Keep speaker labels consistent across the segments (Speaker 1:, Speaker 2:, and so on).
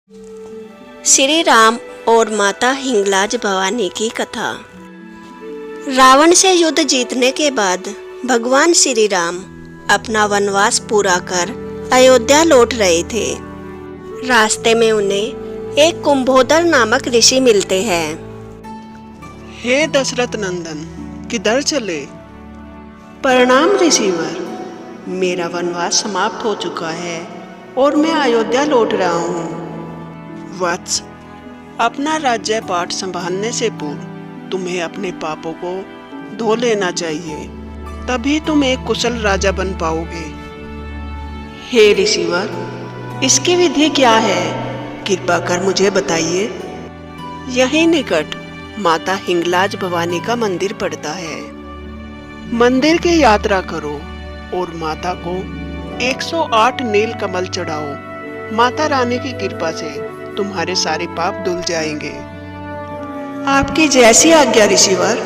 Speaker 1: श्री राम और माता हिंगलाज भवानी की कथा। रावण से युद्ध जीतने के बाद भगवान श्री राम अपना वनवास पूरा कर अयोध्या लौट रहे थे। रास्ते में उन्हें एक कुंभोदर नामक ऋषि मिलते हैं।
Speaker 2: हे दशरथ नंदन, किधर चले? प्रणाम ऋषिवर, मेरा वनवास समाप्त हो चुका है और मैं अयोध्या लौट रहा हूँ। वत्स, अपना राज्य पाठ संभालने से पूर्व तुम्हें अपने पापों को धो लेना चाहिए, तभी तुम एक कुशल राजा बन पाओगे। हे ऋषिवर, इसकी विधि क्या है? कृपा कर मुझे बताइए। यहीं निकट माता हिंगलाज भवानी का मंदिर पड़ता है। मंदिर की यात्रा करो और माता को 108 नील कमल चढ़ाओ। माता रानी की कृपा से तुम्हारे सारे पाप धुल जाएंगे। आपकी जैसी आज्ञा ऋषिवर।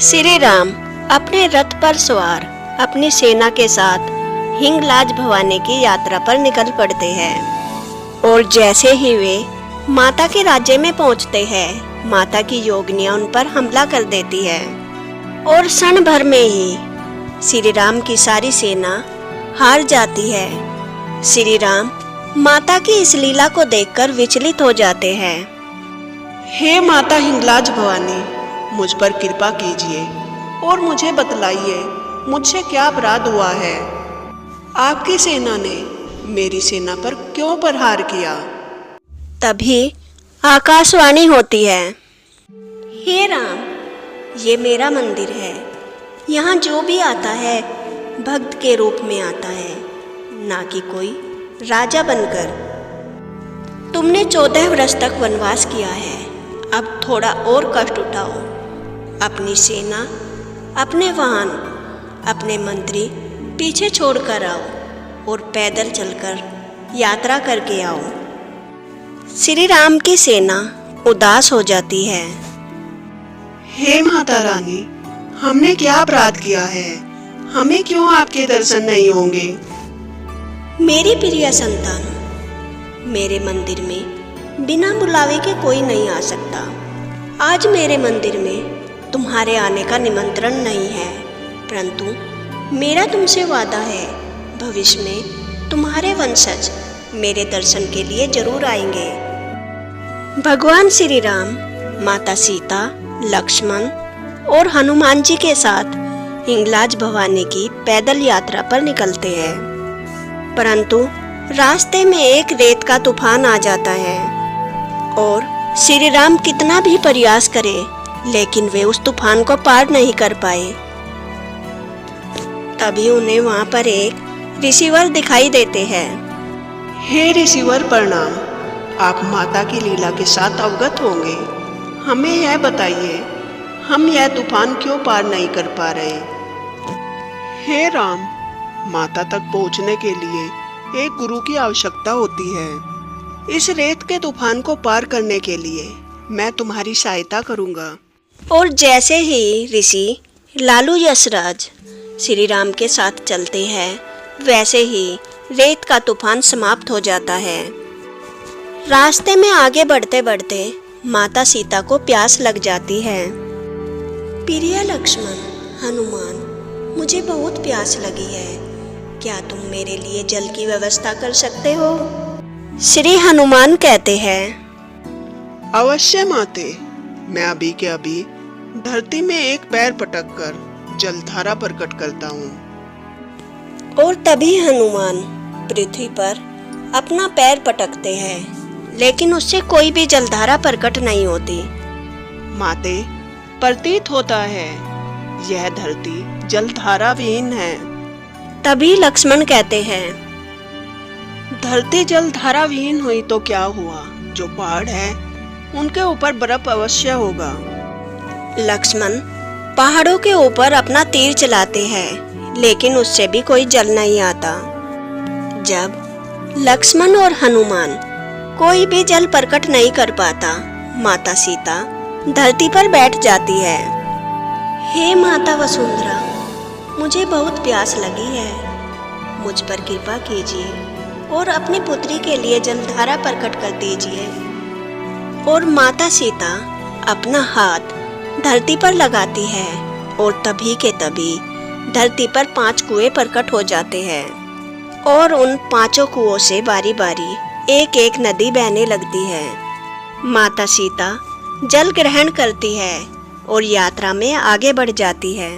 Speaker 1: श्री राम अपने रथ पर सवार अपनी सेना के साथ हिंगलाज भवानी की यात्रा पर निकल पड़ते हैं और जैसे ही वे माता के राज्य में पहुंचते हैं, माता की योगिनियां उन पर हमला कर देती है और क्षण भर में ही श्री राम की सारी सेना हार जाती है। श्री राम माता की इस लीला को देखकर विचलित हो जाते हैं।
Speaker 2: हे माता हिंगलाज भवानी, मुझ पर कृपा कीजिए और मुझे बतलाइए मुझसे क्या अपराध हुआ है। आपकी सेना ने मेरी सेना पर क्यों प्रहार किया?
Speaker 1: तभी आकाशवाणी होती है। हे राम, ये मेरा मंदिर है। यहाँ जो भी आता है भक्त के रूप में आता है, ना कि कोई राजा बनकर। तुमने 14 वर्ष तक वनवास किया है, अब थोड़ा और कष्ट उठाओ। अपनी सेना, अपने वाहन, अपने मंत्री पीछे छोड़कर आओ और पैदल चलकर यात्रा करके आओ। श्री राम की सेना उदास हो जाती है।
Speaker 2: हे माता रानी, हमने क्या अपराध किया है? हमें क्यों आपके दर्शन नहीं होंगे?
Speaker 1: मेरी प्रिय संतान, मेरे मंदिर में बिना बुलावे के कोई नहीं आ सकता। आज मेरे मंदिर में तुम्हारे आने का निमंत्रण नहीं है, परंतु मेरा तुमसे वादा है, भविष्य में तुम्हारे वंशज मेरे दर्शन के लिए जरूर आएंगे। भगवान श्री राम माता सीता, लक्ष्मण और हनुमान जी के साथ हिंगलाज भवानी की पैदल यात्रा पर निकलते हैं, परंतु रास्ते में एक रेत का तूफान आ जाता है और श्री राम कितना भी प्रयास करे, लेकिन वे उस तूफान को पार नहीं कर पाए। तभी उन्हें वहां पर एक ऋषिवर दिखाई देते हैं।
Speaker 2: हे ऋषिवर प्रणाम, आप माता की लीला के साथ अवगत होंगे। हमें यह बताइए, हम यह तूफान क्यों पार नहीं कर पा रहे? हे राम, माता तक पहुंचने के लिए एक गुरु की आवश्यकता होती है। इस रेत के तूफान को पार करने के लिए मैं तुम्हारी सहायता करूंगा।
Speaker 1: और जैसे ही ऋषि लालू यशराज श्री राम के साथ चलते हैं, वैसे ही रेत का तूफान समाप्त हो जाता है। रास्ते में आगे बढ़ते बढ़ते माता सीता को प्यास लग जाती है। प्रिय लक्ष्मण, हनुमान, मुझे बहुत प्यास लगी है, क्या तुम मेरे लिए जल की व्यवस्था कर सकते हो? श्री हनुमान कहते हैं,
Speaker 2: अवश्य माते, मैं अभी के अभी धरती में एक पैर पटक कर जलधारा प्रकट करता हूँ।
Speaker 1: और तभी हनुमान पृथ्वी पर अपना पैर पटकते हैं, लेकिन उससे कोई भी जलधारा प्रकट नहीं होती।
Speaker 2: माते, प्रतीत होता है यह धरती जलधारा विहीन है।
Speaker 1: तभी लक्ष्मण कहते हैं,
Speaker 2: धरती जलधारा विहीन हुई तो क्या हुआ? जो पहाड़ है उनके ऊपर बर्फ अवश्य होगा।
Speaker 1: लक्ष्मण पहाड़ों के ऊपर अपना तीर चलाते हैं, लेकिन उससे भी कोई जल नहीं आता। जब लक्ष्मण और हनुमान कोई भी जल प्रकट नहीं कर पाता, माता सीता धरती पर बैठ जाती है। हे माता वसुंधरा, मुझे बहुत प्यास लगी है, मुझ पर कृपा कीजिए और अपनी पुत्री के लिए जलधारा प्रकट कर दीजिए। और माता सीता अपना हाथ धरती पर लगाती है और तभी के तभी धरती पर 5 कुएं प्रकट हो जाते हैं और उन 5 कुओं से बारी बारी एक एक नदी बहने लगती है। माता सीता जल ग्रहण करती है और यात्रा में आगे बढ़ जाती है।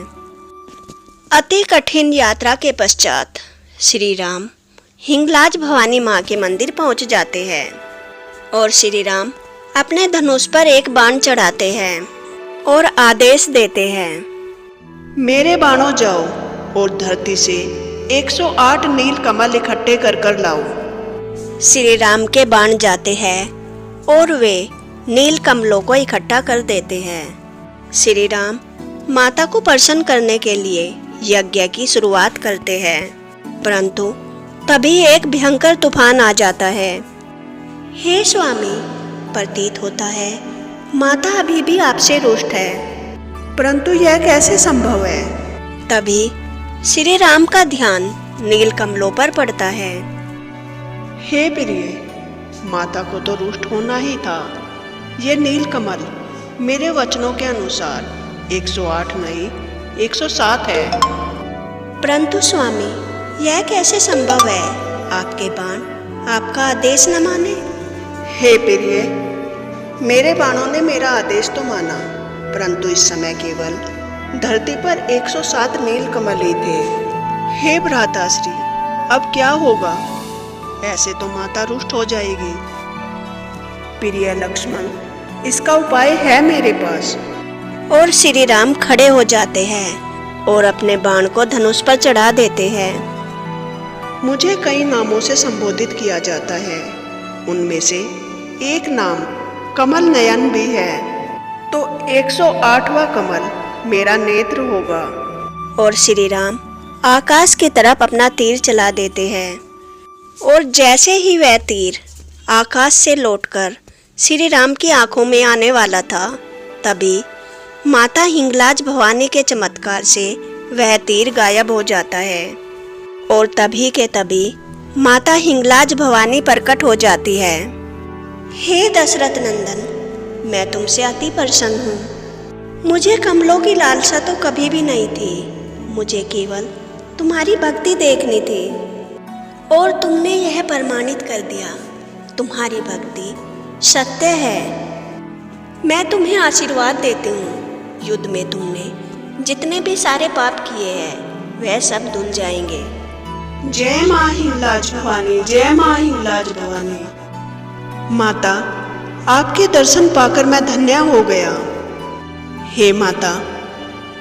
Speaker 1: अति कठिन यात्रा के पश्चात श्री राम हिंगलाज भवानी माँ के मंदिर पहुँच जाते हैं और श्री राम अपने धनुष पर एक बाण चढ़ाते हैं और आदेश देते हैं,
Speaker 2: मेरे बाणों जाओ और धरती से 108 नील कमल इकट्ठे कर लाओ।
Speaker 1: श्री राम के बाण जाते हैं और वे नील कमलों को इकट्ठा कर देते हैं। श्री राम माता को प्रसन्न करने के लिए यज्ञ की शुरुआत करते हैं, परंतु तभी एक भयंकर तूफान आ जाता है। हे स्वामी, प्रतीत होता है माता अभी भी आपसे रुष्ट है,
Speaker 2: परंतु यह कैसे संभव है?
Speaker 1: तभी श्री राम का ध्यान नील कमलों पर पड़ता है।
Speaker 2: हे प्रिय, माता को तो रुष्ट होना ही था। ये नील कमल मेरे वचनों के अनुसार 108 नहीं 107 है।
Speaker 1: परंतु स्वामी, यह कैसे संभव है? आपके बाण आपका आदेश न माने।
Speaker 2: हे प्रिय, मेरे बाणों ने मेरा आदेश तो माना, परंतु इस समय केवल धरती पर 107 नील कमल ही थे। हे भ्राताश्री, अब क्या होगा? ऐसे तो माता रुष्ट हो जाएगी। प्रिय लक्ष्मण, इसका उपाय है मेरे पास।
Speaker 1: और श्री राम खड़े हो जाते हैं और अपने बाण को धनुष पर चढ़ा देते हैं।
Speaker 2: मुझे कई नामों से संबोधित किया जाता है, उनमें से एक नाम कमल नयन भी है, तो 108वां कमल मेरा नेत्र होगा।
Speaker 1: और श्री राम आकाश की तरफ अपना तीर चला देते हैं और जैसे ही वह तीर आकाश से लौटकर श्री राम की आंखों में आने वाला था, तभी माता हिंगलाज भवानी के चमत्कार से वह तीर गायब हो जाता है और तभी के तभी माता हिंगलाज भवानी प्रकट हो जाती है। हे दशरथ नंदन, मैं तुमसे अति प्रसन्न हूँ। मुझे कमलों की लालसा तो कभी भी नहीं थी, मुझे केवल तुम्हारी भक्ति देखनी थी और तुमने यह प्रमाणित कर दिया, तुम्हारी भक्ति सत्य है। मैं तुम्हें आशीर्वाद देती हूँ, युद्ध में तुमने जितने भी सारे पाप किए हैं वह सब धुल जाएंगे।
Speaker 2: जय माँ हिंगलाज भवानी, जय माँ हिंगलाज भवानी। माता, आपके दर्शन पाकर मैं धन्य हो गया। हे माता,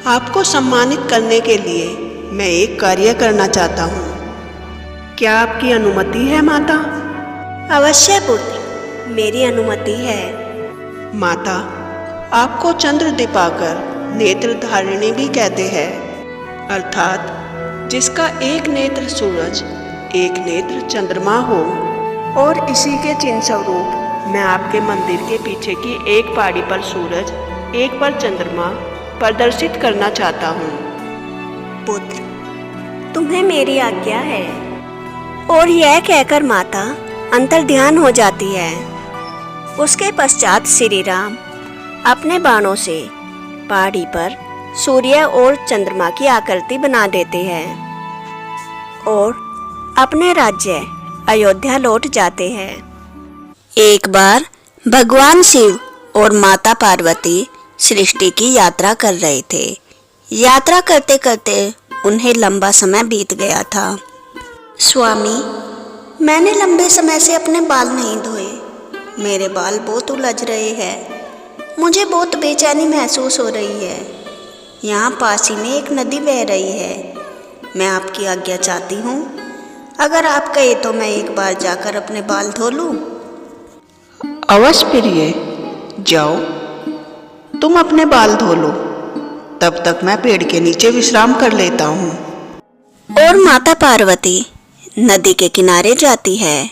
Speaker 2: आपको सम्मानित करने के लिए मैं एक कार्य करना चाहता हूँ। क्या आपकी अनुमति है माता?
Speaker 1: अवश्य पुत्र, मेरी अनुमति है।
Speaker 2: माता, आपको चंद्र दीपाकर नेत्र धारिणी भी कहते हैं, अर्थात जिसका एक नेत्र सूरज एक नेत्र चंद्रमा हो। और इसी के चिन्ह स्वरूप मैं आपके मंदिर के पीछे की एक पहाड़ी पर सूरज, एक पर चंद्रमा प्रदर्शित करना चाहता हूँ।
Speaker 1: पुत्र, तुम्हें मेरी आज्ञा है। और यह कहकर माता अंतर्ध्यान हो जाती है। उसके पश्चात श्री राम अपने बाणों से पहाड़ी पर सूर्य और चंद्रमा की आकृति बना देते हैं और अपने राज्य अयोध्या लौट जाते हैं। एक बार भगवान शिव और माता पार्वती सृष्टि की यात्रा कर रहे थे। यात्रा करते करते उन्हें लंबा समय बीत गया था। स्वामी, मैंने लंबे समय से अपने बाल नहीं धोए। मेरे बाल बहुत उलझ रहे हैं। मुझे बहुत बेचैनी महसूस हो रही है। यहाँ पास ही में एक नदी बह रही है। मैं आपकी आज्ञा चाहती हूँ। अगर आप कहे तो मैं एक बार जाकर अपने बाल धो लूँ।
Speaker 2: अवश्य प्रिय, जाओ, तुम अपने बाल धो लो। तब तक मैं पेड़ के नीचे विश्राम कर लेता हूँ।
Speaker 1: और माता पार्वती नदी के किनारे जाती है।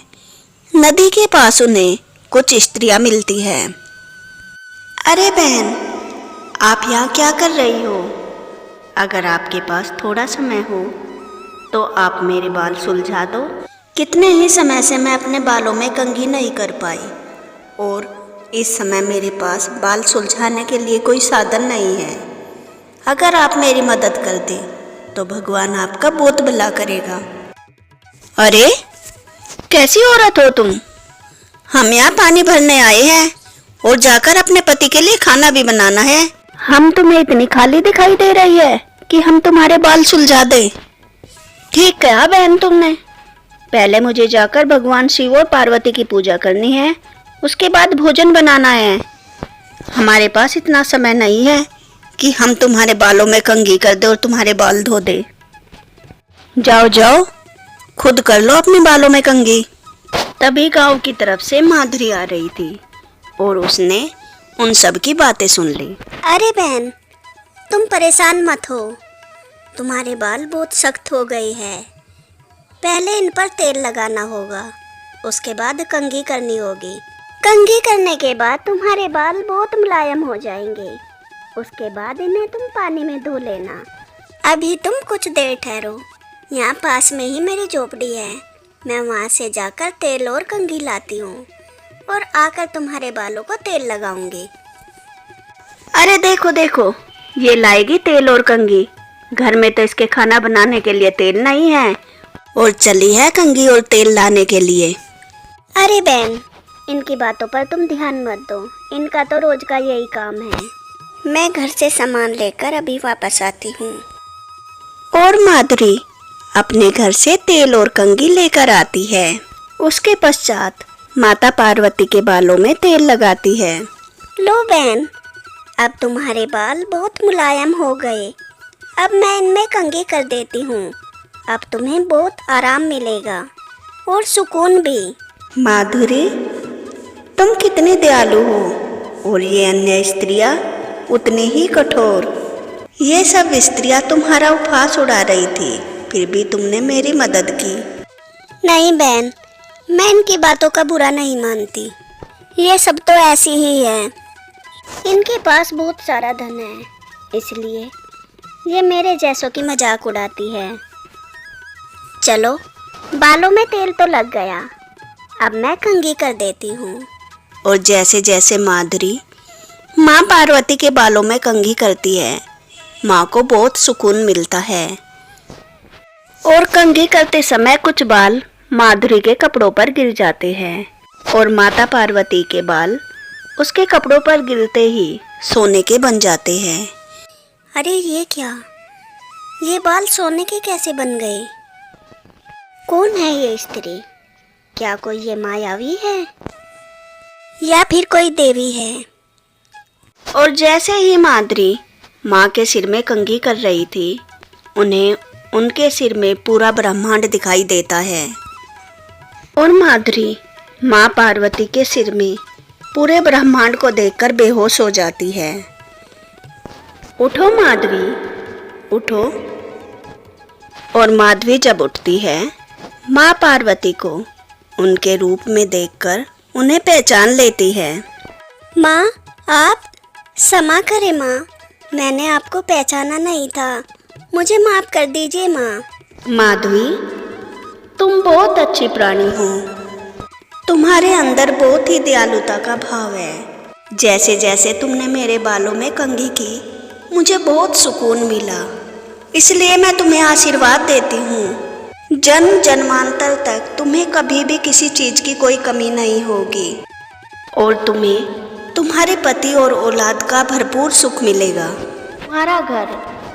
Speaker 1: नदी के पास उन्हें कुछ स्त्रियां मिलती है। अरे बहन, आप यहाँ क्या कर रही हो? अगर आपके पास थोड़ा समय हो तो आप मेरे बाल सुलझा दो। कितने ही समय से मैं अपने बालों में कंघी नहीं कर पाई और इस समय मेरे पास बाल सुलझाने के लिए कोई साधन नहीं है। अगर आप मेरी मदद कर दें तो भगवान आपका बहुत भला करेगा। अरे कैसी औरत हो तुम? हम यहाँ पानी भरने आए हैं और जाकर अपने पति के लिए खाना भी बनाना है। हम तुम्हें इतनी खाली दिखाई दे रही है कि हम तुम्हारे बाल सुलझा दें। ठीक कहा बहन तुमने। पहले मुझे जाकर भगवान शिव और पार्वती की पूजा करनी है, उसके बाद भोजन बनाना है। हमारे पास इतना समय नहीं है कि हम तुम्हारे बालों में कंघी कर दे और तुम्हारे बाल धो दे। जाओ जाओ, खुद कर लो अपने बालों में कंघी। तभी गांव की तरफ से माधुरी आ रही थी और उसने उन सब की बातें सुन ली। अरे बहन, तुम परेशान मत हो, तुम्हारे बाल बहुत सख्त हो गए हैं। पहले इन पर तेल लगाना होगा, उसके बाद कंघी करनी होगी। कंघी करने के बाद तुम्हारे बाल बहुत मुलायम हो जाएंगे। उसके बाद इन्हें तुम पानी में धो लेना। अभी तुम कुछ देर ठहरो, यहाँ पास में ही मेरी झोपड़ी है। मैं वहाँ से जाकर तेल और कंघी लाती हूँ और आकर तुम्हारे बालों को तेल लगाऊंगी। अरे देखो देखो, ये लाएगी तेल और कंघी। घर में तो इसके खाना बनाने के लिए तेल नहीं है और चली है कंघी और तेल लाने के लिए। अरे बहन, इनकी बातों पर तुम ध्यान मत दो, इनका तो रोज का यही काम है। मैं घर से सामान लेकर अभी वापस आती हूँ। और माधुरी अपने घर से तेल और कंघी लेकर आती है। उसके पश्चात माता पार्वती के बालों में तेल लगाती है। लो बहन, अब तुम्हारे बाल बहुत मुलायम हो गए। अब मैं इनमें कंघी कर देती हूँ। अब तुम्हें बहुत आराम मिलेगा और सुकून भी। माधुरी, तुम कितनी दयालु हो और ये अन्य स्त्रियाँ उतनी ही कठोर। ये सब स्त्रियाँ तुम्हारा उपहास उड़ा रही थी, फिर भी तुमने मेरी मदद की। नहीं बहन, मैं इनकी बातों का बुरा नहीं मानती। ये सब तो ऐसी ही है। इनके पास बहुत सारा धन है, इसलिए ये मेरे जैसों की मजाक उड़ाती है। चलो, बालों में तेल तो लग गया, अब मैं कंघी कर देती हूँ। और जैसे जैसे माधुरी माँ पार्वती के बालों में कंघी करती है, माँ को बहुत सुकून मिलता है। और कंघी करते समय कुछ बाल माधुरी के कपड़ों पर गिर जाते हैं और माता पार्वती के बाल उसके कपड़ों पर गिरते ही सोने के बन जाते हैं। अरे ये क्या, ये बाल सोने के कैसे बन गए? कौन है ये स्त्री? क्या कोई ये मायावी है या फिर कोई देवी है? और जैसे ही माधुरी माँ के सिर में कंघी कर रही थी, उन्हें उनके सिर में पूरा ब्रह्मांड दिखाई देता है। और माधुरी माँ पार्वती के सिर में पूरे ब्रह्मांड को देखकर बेहोश हो जाती है। उठो माधुरी, उठो। और माधुरी जब उठती है, माँ पार्वती को उनके रूप में देखकर उन्हें पहचान लेती है। माँ, आप? क्षमा करें माँ, मैंने आपको पहचाना नहीं था, मुझे माफ कर दीजिए माँ। माधुरी, तुम बहुत अच्छी प्राणी हो। तुम्हारे अंदर बहुत ही दयालुता का भाव है। जैसे जैसे तुमने मेरे बालों में कंघी की, मुझे बहुत सुकून मिला, इसलिए मैं तुम्हें आशीर्वाद देती हूँ। जन्म जन्मांतर तक तुम्हें कभी भी किसी चीज़ की कोई कमी नहीं होगी और तुम्हें तुम्हारे पति और औलाद का भरपूर सुख मिलेगा। तुम्हारा घर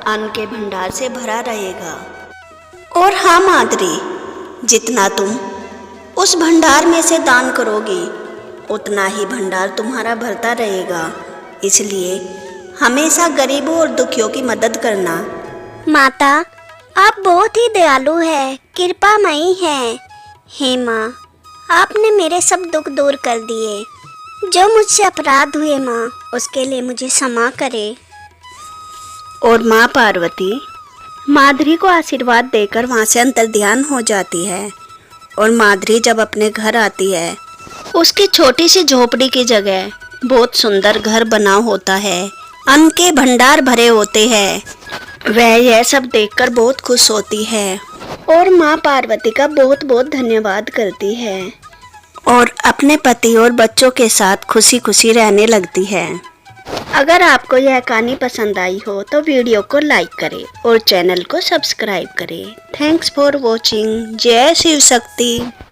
Speaker 1: अन्न के भंडार से भरा रहेगा। और हाँ माधुरी, जितना तुम उस भंडार में से दान करोगी, उतना ही भंडार तुम्हारा भरता रहेगा। इसलिए हमेशा गरीबों और दुखियों की मदद करना। माता, आप बहुत ही दयालु है, कृपामयी है। हे माँ, आपने मेरे सब दुख दूर कर दिए। जो मुझसे अपराध हुए माँ, उसके लिए मुझे क्षमा करे। और माँ पार्वती माधुरी को आशीर्वाद देकर वहाँ से अंतर्ध्यान हो जाती है। और माधुरी जब अपने घर आती है, उसकी छोटी सी झोपड़ी की जगह बहुत सुंदर घर बना होता है, अन्न के भंडार भरे होते हैं। वह यह सब देखकर बहुत खुश होती है और माँ पार्वती का बहुत बहुत धन्यवाद करती है और अपने पति और बच्चों के साथ खुशी खुशी रहने लगती है। अगर आपको यह कहानी पसंद आई हो तो वीडियो को लाइक करें और चैनल को सब्सक्राइब करें। Thanks for watching. जय शिव शक्ति।